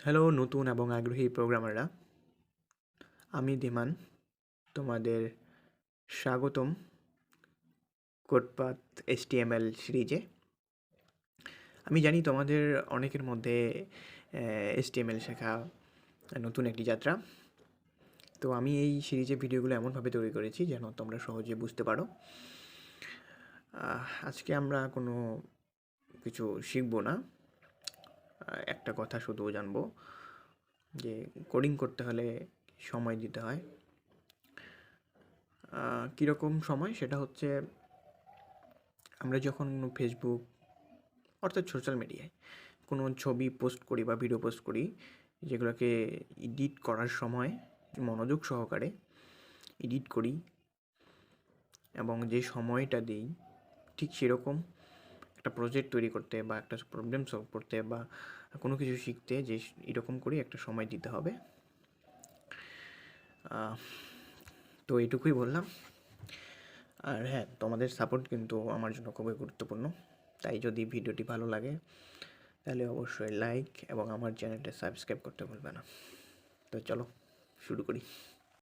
Hello নতুন এবং আগ্রহী প্রোগ্রামাররা, আমি ধীমান তোমাদের স্বাগতম কোডপাথ HTML সিরিজে। আমি জানি তোমাদের অনেকের মধ্যে HTML শেখা নতুন একটি যাত্রা। তো আমি এই সিরিজে ভিডিওগুলো এমনভাবে তৈরি করেছি যেন তোমরা সহজে বুঝতে পারো। আজকে আমরা কোনো কিছু শিখবো না, একটা কথা শুধু জানবো যে কোডিং করতে হলে সময় দিতে হয়। কীরকম সময়? সেটা হচ্ছে আমরা যখন ফেসবুক অর্থাৎ সোশ্যাল মিডিয়ায় কোনো ছবি পোস্ট করি বা ভিডিও পোস্ট করি, যেগুলোকে এডিট করার সময় মনোযোগ সহকারে এডিট করি এবং যে সময়টা দিই, ঠিক সেরকম একটা প্রজেক্ট তৈরি করতে বা একটা প্রবলেম সলভ করতে বা কোনো কিছু শিখতে যে এরকম করে একটা সময় দিতে হবে। তো এইটুকুই বললাম। আর হ্যাঁ, তোমাদের সাপোর্ট কিন্তু আমার জন্য খুবই গুরুত্বপূর্ণ। তাই যদি ভিডিওটি ভালো লাগে তাহলে অবশ্যই লাইক এবং আমার চ্যানেলটা সাবস্ক্রাইব করতে ভুলবে না। তো চলো শুরু করি।